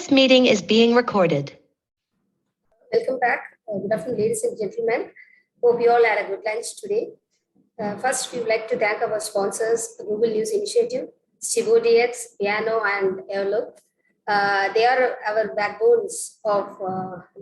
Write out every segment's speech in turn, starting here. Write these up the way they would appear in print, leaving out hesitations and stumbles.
This meeting is being recorded. Welcome back. Good afternoon, ladies and gentlemen. Hope you all had a good lunch today. First, we would like to thank our sponsors, Google News Initiative, StivoDX, Piano, and Airlook. They are our backbones of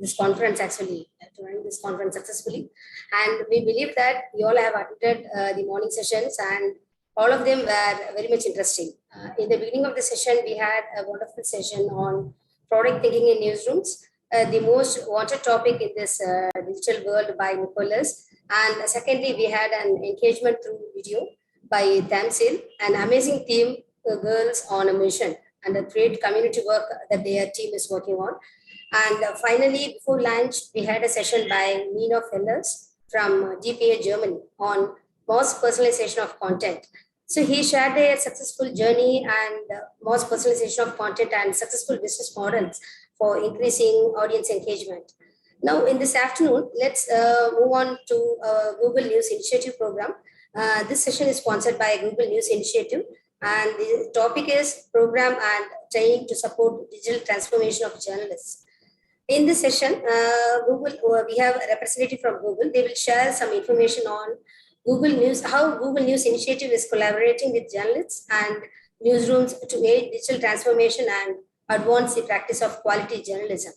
this conference, actually, to run this conference successfully. And we believe that you all have attended the morning sessions, and all of them were very much interesting. In the beginning of the session, we had a wonderful session on product thinking in newsrooms, the most wanted topic in this digital world by Nicholas. And secondly, we had an engagement through video by Tamsil, an amazing team, girls on a mission, and a great community work that their team is working on. And finally, before lunch, we had a session by Nina Fellers from GPA Germany on mass personalization of content. So he shared their successful journey and mass personalization of content and successful business models for increasing audience engagement. Now, in this afternoon, let's move on to Google News Initiative program. This session is sponsored by Google News Initiative, and the topic is program and training to support digital transformation of journalists. In this session, we have a representative from Google. They will share some information on Google News, how Google News Initiative is collaborating with journalists and newsrooms to aid digital transformation and advance the practice of quality journalism.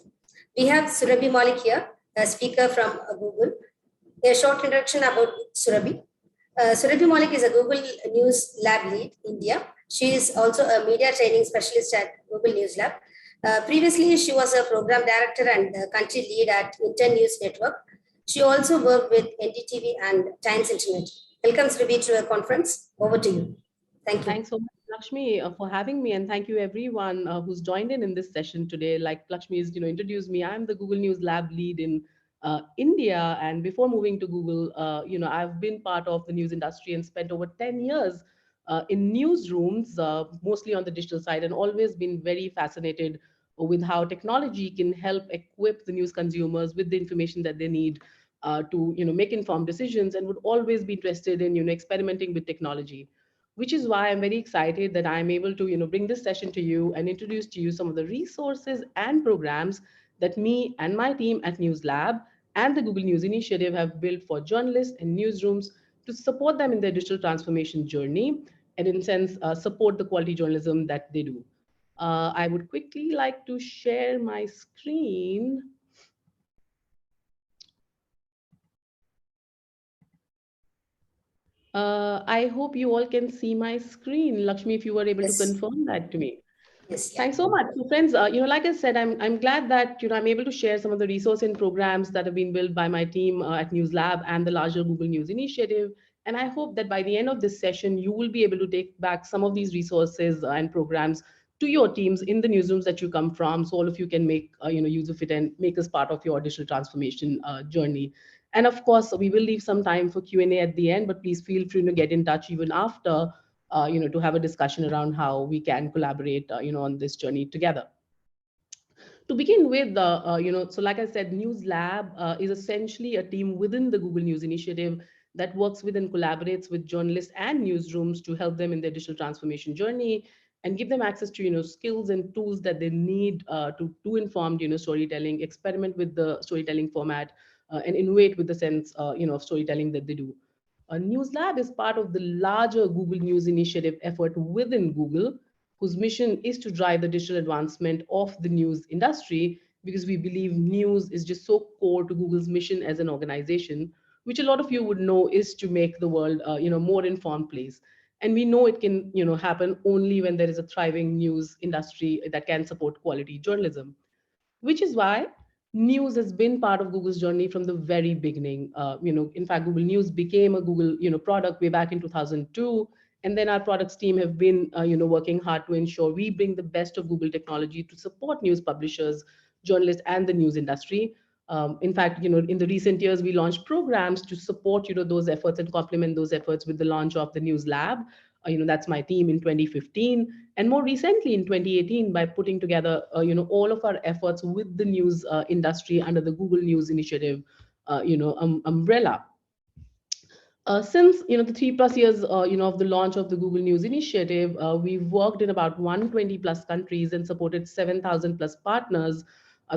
We have Surabhi Malik here, a speaker from Google. A short introduction about Surabhi. Surabhi Malik is a Google News Lab lead, India. She is also a media training specialist at Google News Lab. Previously, she was a program director and country lead at Inter News Network. She also worked with NDTV and Times Internet. Welcome, Surabhi, to our conference. Over to you. Thank you. Thanks so much, Lakshmi, for having me, and thank you everyone who's joined in this session today. Like Lakshmi has introduced me, I'm the Google News Lab lead in India, and before moving to Google, I've been part of the news industry and spent over 10 years in newsrooms, mostly on the digital side, and always been very fascinated with how technology can help equip the news consumers with the information that they need to make informed decisions, and would always be interested in experimenting with technology. Which is why I'm very excited that I'm able to bring this session to you and introduce to you some of the resources and programs that me and my team at News Lab and the Google News Initiative have built for journalists and newsrooms to support them in their digital transformation journey, and in a sense, support the quality journalism that they do. I would quickly like to share my screen. I hope you all can see my screen. Lakshmi, if you were able to confirm that to me. Yes. Thanks so much. So friends, like I said, I'm glad that I'm able to share some of the resources and programs that have been built by my team at News Lab and the larger Google News Initiative. And I hope that by the end of this session, you will be able to take back some of these resources and programs to your teams in the newsrooms that you come from, so all of you can make use of it and make us part of your digital transformation journey. And of course, we will leave some time for Q&A at the end, but please feel free to get in touch even after, to have a discussion around how we can collaborate, on this journey together. To begin with, so like I said, News Lab is essentially a team within the Google News Initiative that works with and collaborates with journalists and newsrooms to help them in their digital transformation journey and give them access to skills and tools that they need to do informed storytelling, experiment with the storytelling format, and innovate with the sense of storytelling that they do. News Lab is part of the larger Google News Initiative effort within Google, whose mission is to drive the digital advancement of the news industry, because we believe news is just so core to Google's mission as an organization, which a lot of you would know is to make the world more informed place. And we know it can happen only when there is a thriving news industry that can support quality journalism, which is why news has been part of Google's journey from the very beginning. In fact, Google News became a Google product way back in 2002. And then our products team have been working hard to ensure we bring the best of Google technology to support news publishers, journalists, and the news industry. In fact, in the recent years, we launched programs to support those efforts and complement those efforts with the launch of the News Lab. That's my team in 2015, and more recently in 2018 by putting together all of our efforts with the news industry under the Google News Initiative umbrella. Since the 3+ years of the launch of the Google News Initiative, we've worked in about 120 plus countries and supported 7,000 plus partners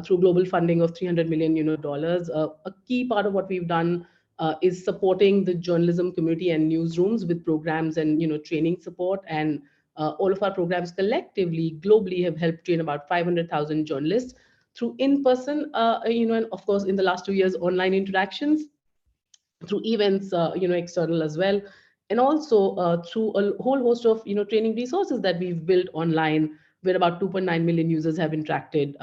through global funding of 300 million dollars. A key part of what we've done is supporting the journalism community and newsrooms with programs and training support. And all of our programs collectively globally have helped train about 500,000 journalists through in-person, and of course in the last 2 years online interactions, through events, external as well, and also through a whole host of training resources that we've built online, where about 2.9 million users have interacted,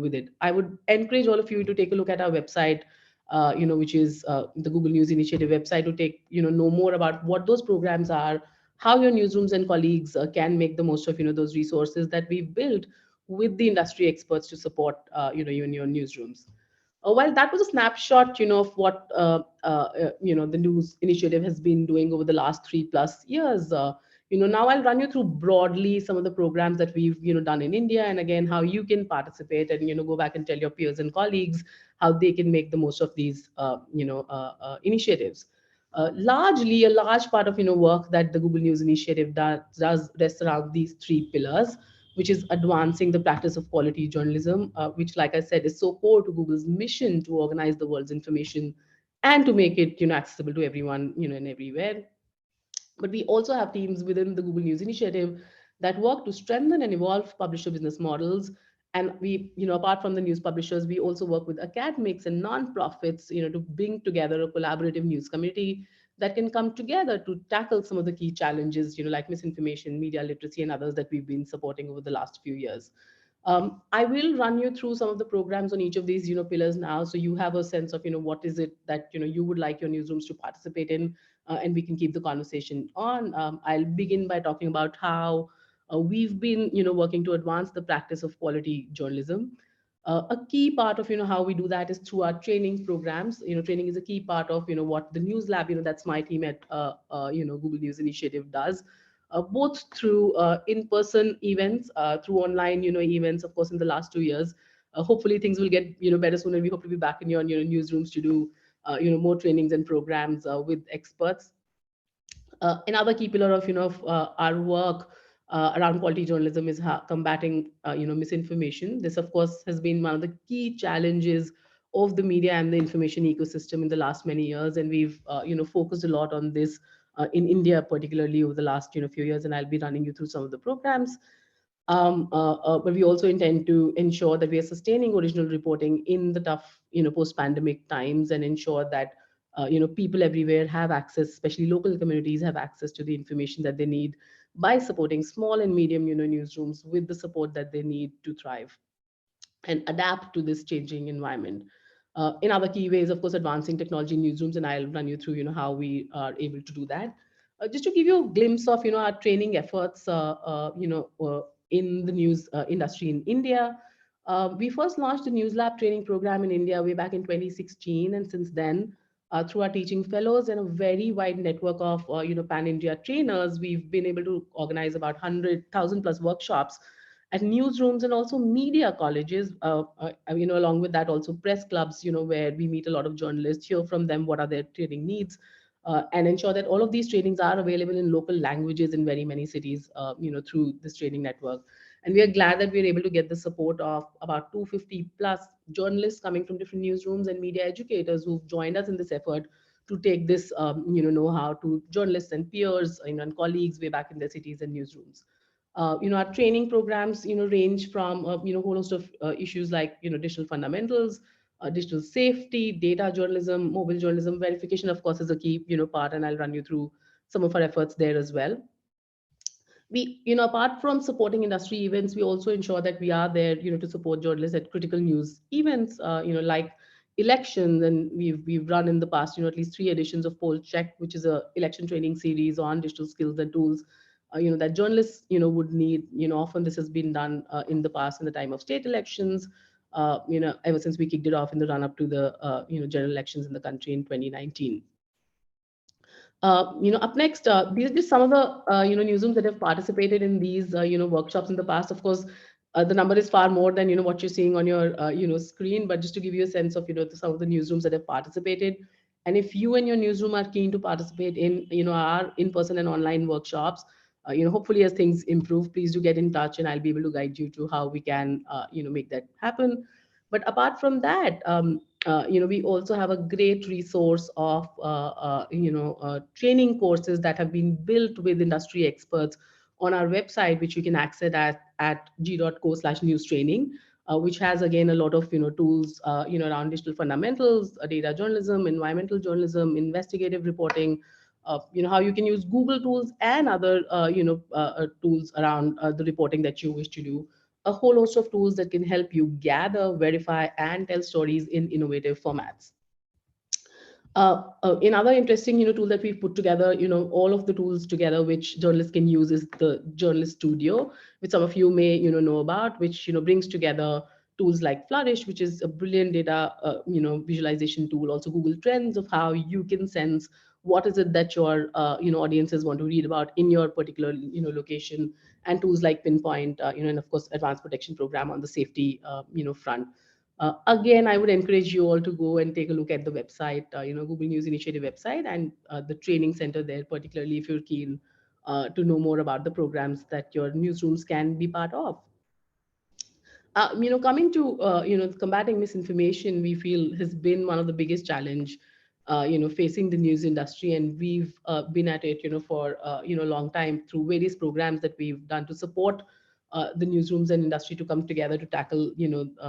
with it. I would encourage all of you to take a look at our website, which is the Google News Initiative website, to take know more about what those programs are, how your newsrooms and colleagues can make the most of those resources that we've built with the industry experts to support you in your newsrooms. While that was a snapshot, of what the news initiative has been doing over the last 3+ years. Now I'll run you through broadly some of the programs that we've done in India, and again how you can participate and go back and tell your peers and colleagues how they can make the most of these initiatives. Largely, a large part of work that the Google News Initiative does rest around these three pillars, which is advancing the practice of quality journalism, which, like I said, is so core to Google's mission to organize the world's information and to make it, accessible to everyone, and everywhere. But we also have teams within the Google News Initiative that work to strengthen and evolve publisher business models. And we, apart from the news publishers, we also work with academics and nonprofits, to bring together a collaborative news community that can come together to tackle some of the key challenges, like misinformation, media literacy, and others that we've been supporting over the last few years. I will run you through some of the programs on each of these, pillars now, so you have a sense of, what is it that you would like your newsrooms to participate in, and we can keep the conversation on. I'll begin by talking about how we've been, working to advance the practice of quality journalism. A key part of how we do that is through our training programs. Training is a key part of what the News Lab, that's my team at Google News Initiative does, both through in-person events, through online events. Of course, in the last 2 years, hopefully things will get better soon, and we hope to be back in your newsrooms to do more trainings and programs with experts. Another key pillar of our work around quality journalism is combating misinformation. This, of course, has been one of the key challenges of the media and the information ecosystem in the last many years, and we've focused a lot on this in India, particularly over the last few years. And I'll be running you through some of the programs. But we also intend to ensure that we are sustaining original reporting in the tough post-pandemic times, and ensure that people everywhere have access, especially local communities have access to the information that they need, by supporting small and medium newsrooms with the support that they need to thrive and adapt to this changing environment. In other key ways, of course, advancing technology in newsrooms, and I'll run you through how we are able to do that. Just to give you a glimpse of our training efforts, in the news industry in India. We first launched the News Lab training program in India way back in 2016, and since then, through our teaching fellows and a very wide network of pan-India trainers, we've been able to organize about 100,000 plus workshops at newsrooms and also media colleges. Along with that, also press clubs, where we meet a lot of journalists, hear from them what are their training needs, and ensure that all of these trainings are available in local languages in very many cities, through this training network. And we are glad that we are able to get the support of about 250 plus journalists coming from different newsrooms and media educators who've joined us in this effort to take this, know-how to journalists and peers, and colleagues way back in their cities and newsrooms. Our training programs, range from, whole host of issues like, digital fundamentals, digital safety, data journalism, mobile journalism. Verification, of course, is a key, part, and I'll run you through some of our efforts there as well. We, apart from supporting industry events, we also ensure that we are there, to support journalists at critical news events, like elections. And we've run in the past, at least 3 editions of Poll Check, which is a election training series on digital skills and tools, that journalists, would need. Often this has been done in the past in the time of state elections, ever since we kicked it off in the run up to the, general elections in the country in 2019. Up next, these are just some of the newsrooms that have participated in these workshops in the past. Of course, the number is far more than what you're seeing on your screen, but just to give you a sense of some of the newsrooms that have participated. And if you and your newsroom are keen to participate in, our in-person and online workshops, hopefully as things improve, please do get in touch and I'll be able to guide you to how we can, make that happen. But apart from that, we also have a great resource of, training courses that have been built with industry experts on our website, which you can access at g.co/news training, which has again a lot of tools around digital fundamentals, data journalism, environmental journalism, investigative reporting, how you can use Google tools and other tools around the reporting that you wish to do. A whole host of tools that can help you gather, verify, and tell stories in innovative formats. Another interesting tool that we've put together, all of the tools together which journalists can use, is the Journalist Studio, which some of you may know about, which brings together tools like Flourish, which is a brilliant data visualization tool, also Google Trends, of how you can sense what is it that your audiences want to read about in your particular location, and tools like Pinpoint, and of course Advanced Protection Program on the safety front. Again, I would encourage you all to go and take a look at the website, Google News Initiative website, and the training center there, particularly if you're keen to know more about the programs that your newsrooms can be part of. Coming to combating misinformation, we feel has been one of the biggest challenge, facing the news industry, and we've been at it, for a long time through various programs that we've done to support the newsrooms and industry to come together to tackle,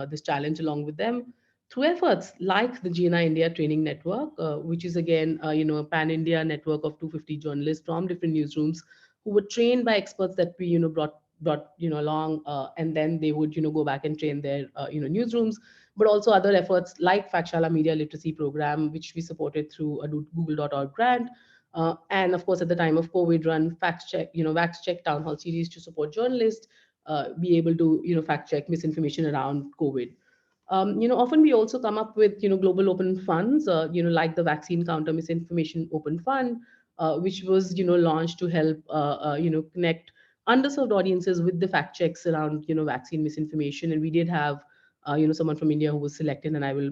this challenge along with them through efforts like the GNI India Training Network, which is again, a pan-India network of 250 journalists from different newsrooms who were trained by experts that we, brought along, and then they would go back and train their newsrooms. But also other efforts like Fakshala Media Literacy Program, which we supported through a google.org grant, and of course at the time of COVID, run Wax Check town hall series to support journalists be able to fact check misinformation around COVID. Often we also come up with global open funds, like the Vaccine Counter Misinformation Open Fund, which was launched to help connect underserved audiences with the fact checks around vaccine misinformation. And we did have someone from India who was selected, and I will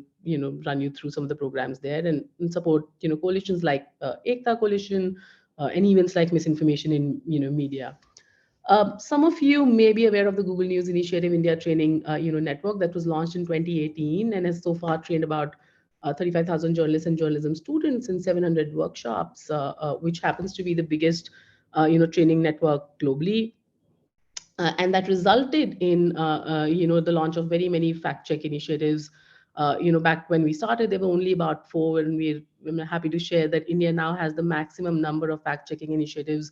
run you through some of the programs there, and support coalitions like Ekta Coalition, and events like Misinformation in Media. Some of you may be aware of the Google News Initiative India Training network that was launched in 2018 and has so far trained about 35,000 journalists and journalism students in 700 workshops, which happens to be the biggest training network globally. And that resulted in the launch of very many fact check initiatives. Back when we started, there were only about 4, and we're happy to share that India now has the maximum number of fact checking initiatives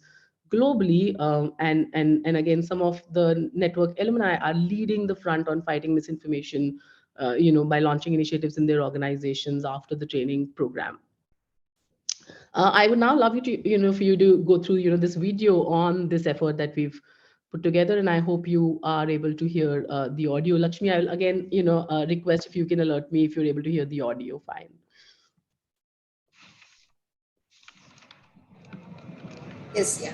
globally. And again, some of the network alumni are leading the front on fighting misinformation, by launching initiatives in their organizations after the training program. I would now love you to, for you to go through, this video on this effort that we've put together, and I hope you are able to hear the audio. Lakshmi, I will again, request if you can alert me if you're able to hear the audio fine. Yes, yeah.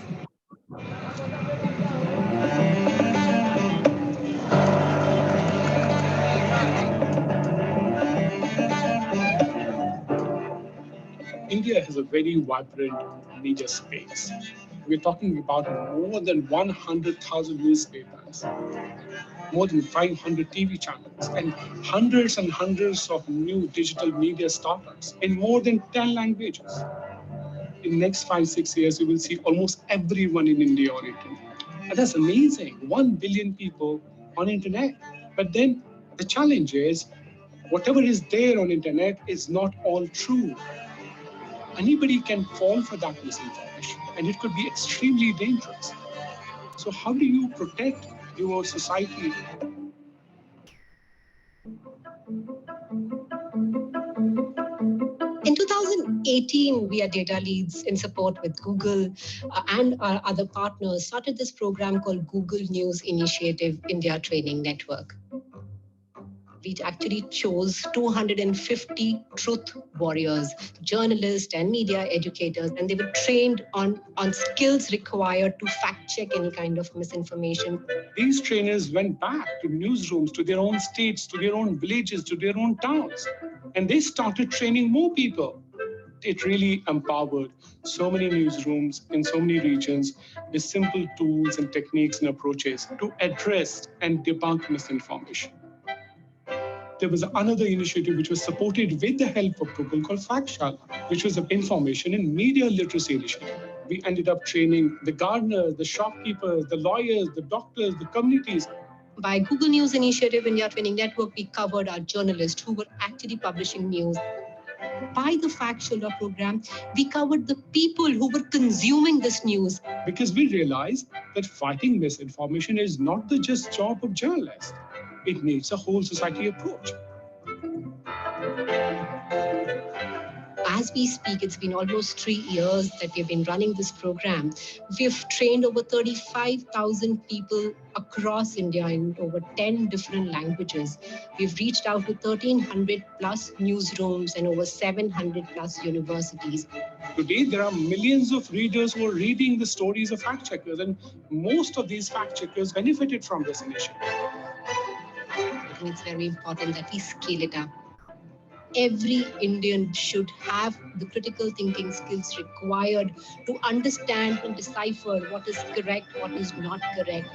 India has a very vibrant media space. We're talking about more than 100,000 newspapers, more than 500 TV channels, and hundreds of new digital media startups in more than 10 languages. In the next 5-6 years, you will see almost everyone in India on internet. And that's amazing, 1 billion people on internet. But then the challenge is, whatever is there on internet is not all true. Anybody can fall for that misinformation, and it could be extremely dangerous. So how do you protect your society? In 2018, we at Data Leads, in support with Google and our other partners, started this program called Google News Initiative India Training Network. We actually chose 250 truth warriors, journalists and media educators, and they were trained on skills required to fact check any kind of misinformation. These trainers went back to newsrooms, to their own states, to their own villages, to their own towns, and they started training more people. It really empowered so many newsrooms in so many regions with simple tools and techniques and approaches to address and debunk misinformation. There was another initiative which was supported with the help of Google called Fakshala, which was an information and media literacy initiative. We ended up training the gardeners, the shopkeepers, the lawyers, the doctors, the communities. By Google News Initiative India Training Network, we covered our journalists who were actually publishing news. By the Fakshala program, we covered the people who were consuming this news. Because we realized that fighting misinformation is not the just job of journalists. It needs a whole society approach. As we speak, it's been almost 3 years that we've been running this program. We've trained over 35,000 people across India in over 10 different languages. We've reached out to 1,300 plus newsrooms and over 700 plus universities. Today, there are millions of readers who are reading the stories of fact checkers, and most of these fact checkers benefited from this initiative. I think it's very important that we scale it up. Every Indian should have the critical thinking skills required to understand and decipher what is correct, what is not correct.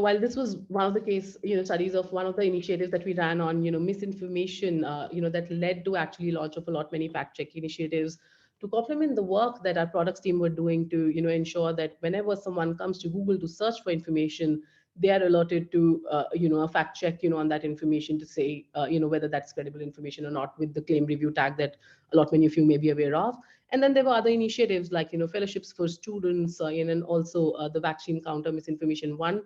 While this was one of the case, studies of one of the initiatives that we ran on, misinformation, that led to actually launch of a lot many fact check initiatives to complement the work that our products team were doing to, ensure that whenever someone comes to Google to search for information, they are alerted to, a fact check, on that information to say, whether that's credible information or not with the claim review tag that a lot many of you may be aware of. And then there were other initiatives like, fellowships for students, and also the vaccine counter misinformation one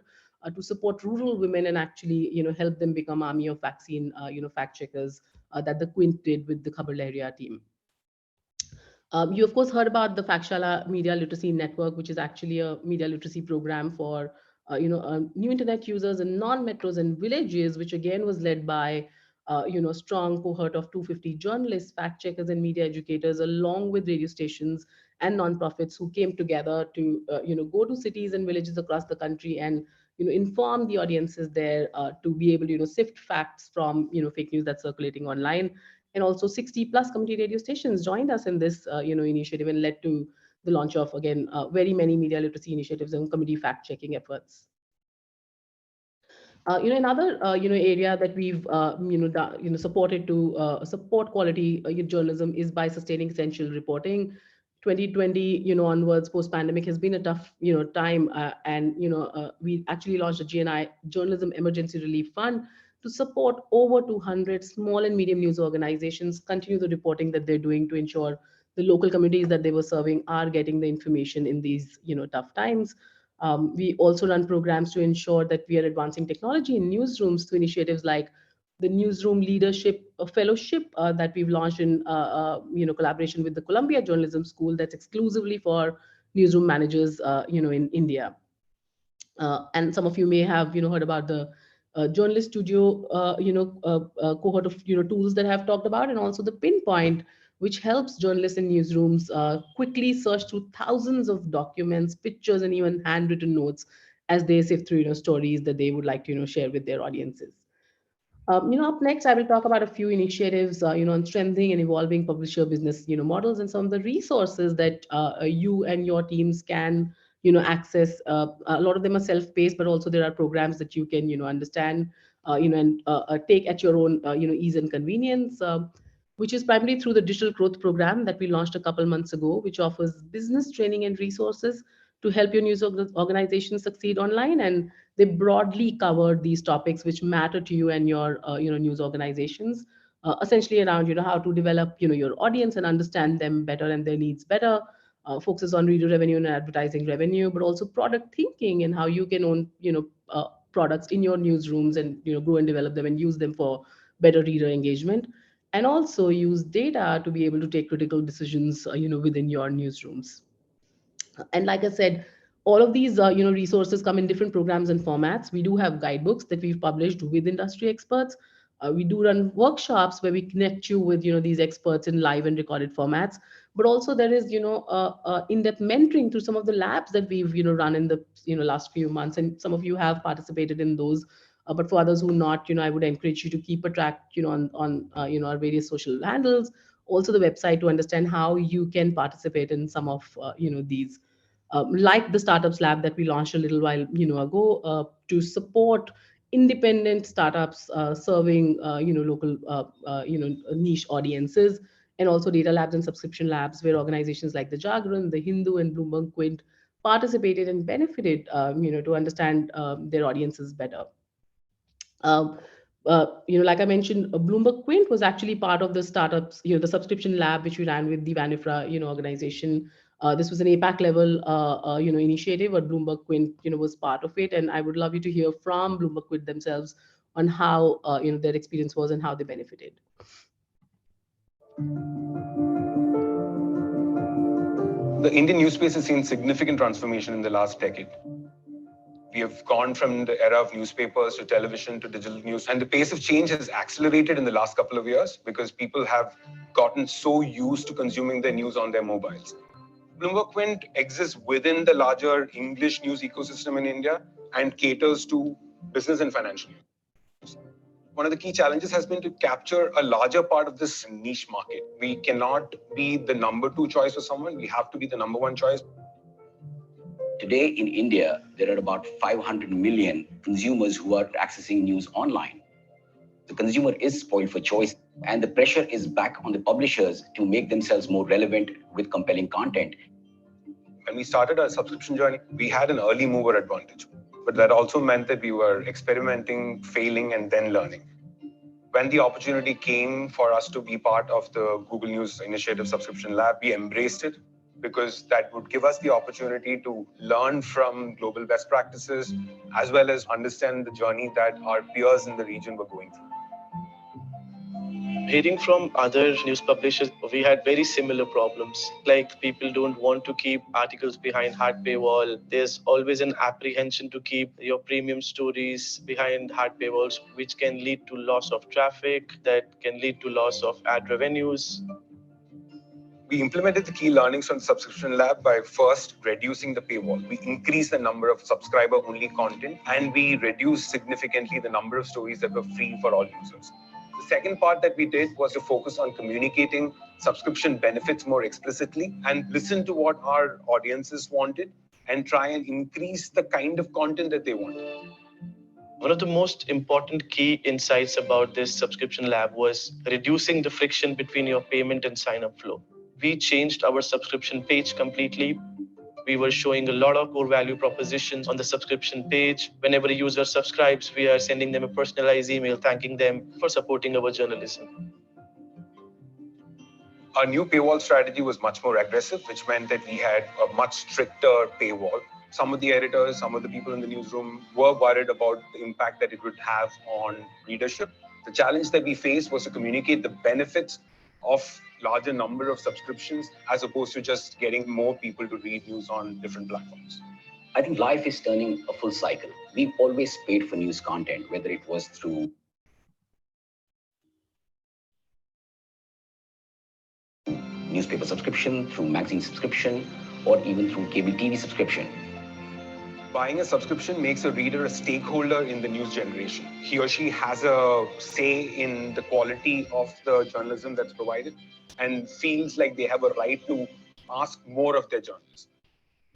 to support rural women and actually, help them become army of vaccine, fact checkers that the Quint did with the Khabar Lahariya team. You of course heard about the Fakshala Media Literacy Network, which is actually a media literacy program for new internet users in non-metros and villages, which again was led by strong cohort of 250 journalists, fact checkers, and media educators, along with radio stations and nonprofits who came together to go to cities and villages across the country and inform the audiences there to be able to sift facts from fake news that's circulating online. And also 60 plus community radio stations joined us in this initiative and led to the launch of again very many media literacy initiatives and community fact checking efforts. Another area that we've supported to support quality journalism is by sustaining essential reporting. 2020 onwards post pandemic has been a tough time, and we actually launched a GNI Journalism Emergency Relief Fund to support over 200 small and medium news organizations continue the reporting that they're doing to ensure the local communities that they were serving are getting the information in these tough times. We also run programs to ensure that we are advancing technology in newsrooms through initiatives like the Newsroom Leadership Fellowship that we've launched in collaboration with the Columbia Journalism School that's exclusively for newsroom managers in India. And some of you may have heard about the journalist studio cohort of tools that I've talked about, and also the Pinpoint, which helps journalists in newsrooms quickly search through thousands of documents, pictures, and even handwritten notes as they sift through stories that they would like to share with their audiences. Up next, I will talk about a few initiatives, on strengthening and evolving publisher business, models, and some of the resources that you and your teams can, access. A lot of them are self-paced, but also there are programs that you can, understand, and take at your own, ease and convenience. Which is primarily through the digital growth program that we launched a couple months ago, which offers business training and resources to help your news organization succeed online. And they broadly cover these topics which matter to you and your news organizations, essentially around how to develop your audience and understand them better and their needs better. Focuses on reader revenue and advertising revenue, but also product thinking and how you can own products in your newsrooms and grow and develop them and use them for better reader engagement, and also use data to be able to take critical decisions within your newsrooms. And like I said, all of these resources come in different programs and formats. We do have guidebooks that we've published with industry experts, We do run workshops where we connect you with these experts in live and recorded formats. But also there is in-depth mentoring through some of the labs that we've run in the last few months, and some of you have participated in those. But for others who not, I would encourage you to keep a track on our various social handles, also the website, to understand how you can participate in some of these, like the startups lab that we launched a little while ago, to support independent startups serving local niche audiences, and also data labs and subscription labs where organizations like the Jagran, the Hindu, and Bloomberg Quint participated and benefited to understand their audiences better. um, like I mentioned, Bloomberg Quint was actually part of the startups, the subscription lab which we ran with the WAN-IFRA, organization. This was an APAC level, initiative, but Bloomberg Quint, was part of it. And I would love you to hear from Bloomberg Quint themselves on how, their experience was and how they benefited. The Indian news space has seen significant transformation in the last decade. We have gone from the era of newspapers to television to digital news, and the pace of change has accelerated in the last couple of years because people have gotten so used to consuming their news on their mobiles. Bloomberg Quint exists within the larger English news ecosystem in India and caters to business and financial news. One of the key challenges has been to capture a larger part of this niche market. We cannot be the number 2 choice for someone. We have to be the number 1 choice. Today in India, there are about 500 million consumers who are accessing news online. The consumer is spoiled for choice, and the pressure is back on the publishers to make themselves more relevant with compelling content. When we started our subscription journey, we had an early mover advantage, but that also meant that we were experimenting, failing, and then learning. When the opportunity came for us to be part of the Google News Initiative Subscription Lab, we embraced it because that would give us the opportunity to learn from global best practices, as well as understand the journey that our peers in the region were going through. Hearing from other news publishers, we had very similar problems. Like, people don't want to keep articles behind hard paywall. There's always an apprehension to keep your premium stories behind hard paywalls, which can lead to loss of traffic, that can lead to loss of ad revenues. We implemented the key learnings from the subscription lab by first reducing the paywall. We increased the number of subscriber-only content, and we reduced significantly the number of stories that were free for all users. The second part that we did was to focus on communicating subscription benefits more explicitly and listen to what our audiences wanted and try and increase the kind of content that they wanted. One of the most important key insights about this subscription lab was reducing the friction between your payment and sign-up flow. We changed our subscription page completely. We were showing a lot of core value propositions on the subscription page. Whenever a user subscribes, we are sending them a personalized email thanking them for supporting our journalism. Our new paywall strategy was much more aggressive, which meant that we had a much stricter paywall. Some of the editors, some of the people in the newsroom were worried about the impact that it would have on readership. The challenge that we faced was to communicate the benefits of larger number of subscriptions as opposed to just getting more people to read news on different platforms. I think life is turning a full cycle. We've always paid for news content, whether it was through newspaper subscription, through magazine subscription, or even through cable TV subscription. Buying a subscription makes a reader a stakeholder in the news generation. He or she has a say in the quality of the journalism that's provided and feels like they have a right to ask more of their journalists.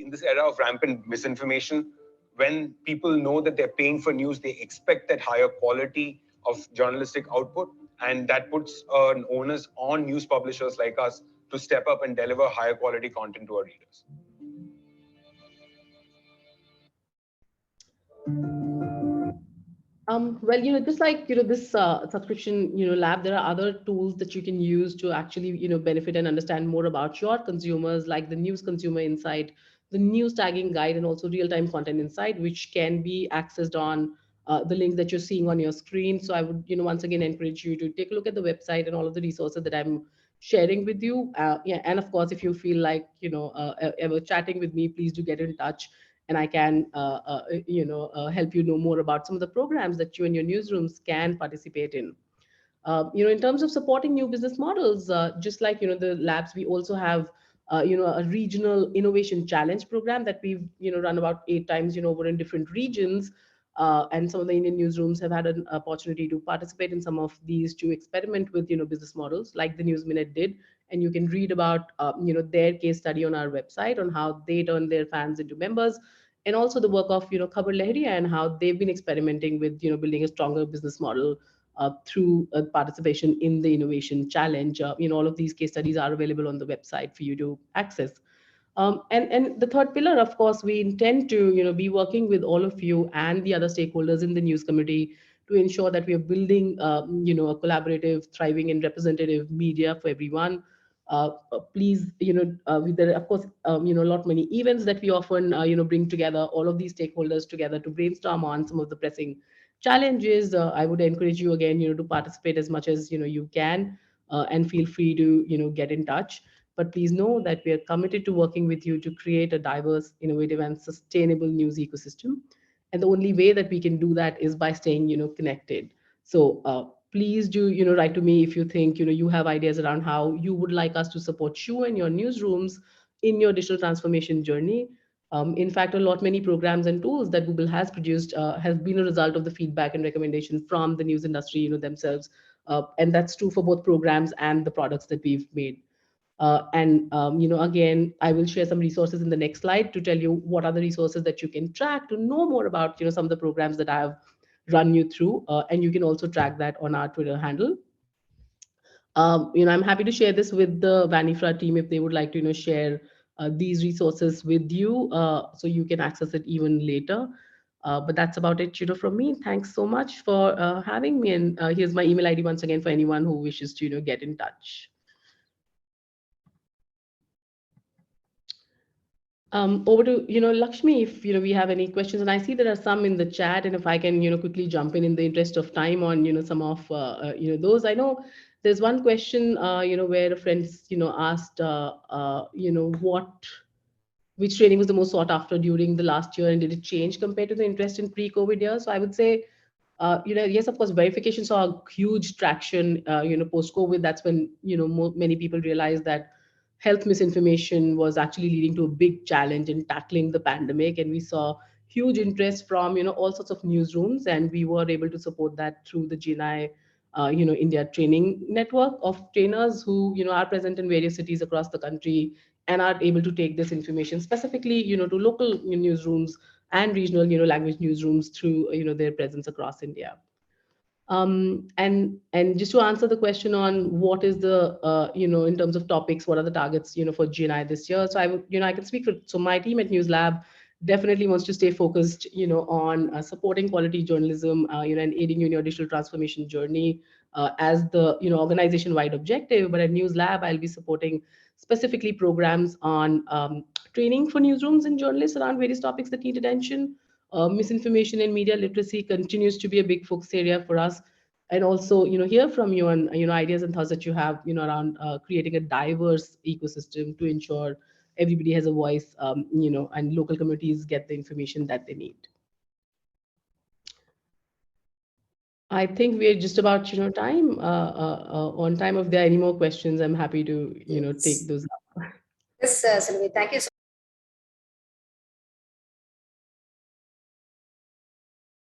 In this era of rampant misinformation, when people know that they're paying for news, they expect that higher quality of journalistic output, and that puts an onus on news publishers like us to step up and deliver higher quality content to our readers. Well, just like, this subscription, lab, there are other tools that you can use to actually, benefit and understand more about your consumers, like the news consumer insight, the news tagging guide, and also real-time content insight, which can be accessed on the links that you're seeing on your screen. So I would, once again, encourage you to take a look at the website and all of the resources that I'm sharing with you. Yeah, and of course, if you feel like, ever chatting with me, please do get in touch, and I can, help you know more about some of the programs that you and your newsrooms can participate in. In terms of supporting new business models, just like the labs, we also have a regional innovation challenge program that we've run about 8 times over in different regions. And some of the Indian newsrooms have had an opportunity to participate in some of these to experiment with business models, like the News Minute did. And you can read about their case study on our website on how they turn their fans into members, and also the work of Khabar Lahriya and how they've been experimenting with building a stronger business model through participation in the innovation challenge. All of these case studies are available on the website for you to access. And the third pillar, of course, we intend to be working with all of you and the other stakeholders in the news committee to ensure that we are building a collaborative, thriving, and representative media for everyone. Please, there are, of course, a lot many events that we often bring together all of these stakeholders together to brainstorm on some of the pressing challenges. I would encourage you again to participate as much as you can, and feel free to get in touch. But please know that we are committed to working with you to create a diverse, innovative, and sustainable news ecosystem. And the only way that we can do that is by staying, connected. So please do, write to me if you think, you have ideas around how you would like us to support you and your newsrooms in your digital transformation journey. In fact, a lot many programs and tools that Google has produced has been a result of the feedback and recommendation from the news industry, themselves, and that's true for both programs and the products that we've made. And again, I will share some resources in the next slide to tell you what are the resources that you can track to know more about some of the programs that I have run you through, and you can also track that on our Twitter handle. I'm happy to share this with the WAN-IFRA team if they would like to share these resources with you, so you can access it even later. But that's about it, from me. Thanks so much for having me, and here's my email ID once again for anyone who wishes to get in touch. Over to Lakshmi, if we have any questions, and I see there are some in the chat, and if I can quickly jump in the interest of time on some of those. I know there's one question where a friend asked what which training was the most sought after during the last year, and did it change compared to the interest in pre-COVID years? So I would say yes, of course, verification saw a huge traction post COVID. That's when many people realized that health misinformation was actually leading to a big challenge in tackling the pandemic, and we saw huge interest from all sorts of newsrooms, and we were able to support that through the GNI India training network of trainers who are present in various cities across the country and are able to take this information specifically to local newsrooms and regional language newsrooms through their presence across India. And just to answer the question on what is the in terms of topics, what are the targets for GNI this year? So I would I can speak for, so my team at News Lab definitely wants to stay focused on supporting quality journalism and aiding you in your digital transformation journey as the organization wide objective. But at News Lab, I'll be supporting specifically programs on training for newsrooms and journalists around various topics that need attention. Misinformation and media literacy continues to be a big focus area for us, and also hear from you on ideas and thoughts that you have around creating a diverse ecosystem to ensure everybody has a voice, and local communities get the information that they need. I think we're just about time on time. If there are any more questions, I'm happy to take those up. Yes, Surabhi, thank you so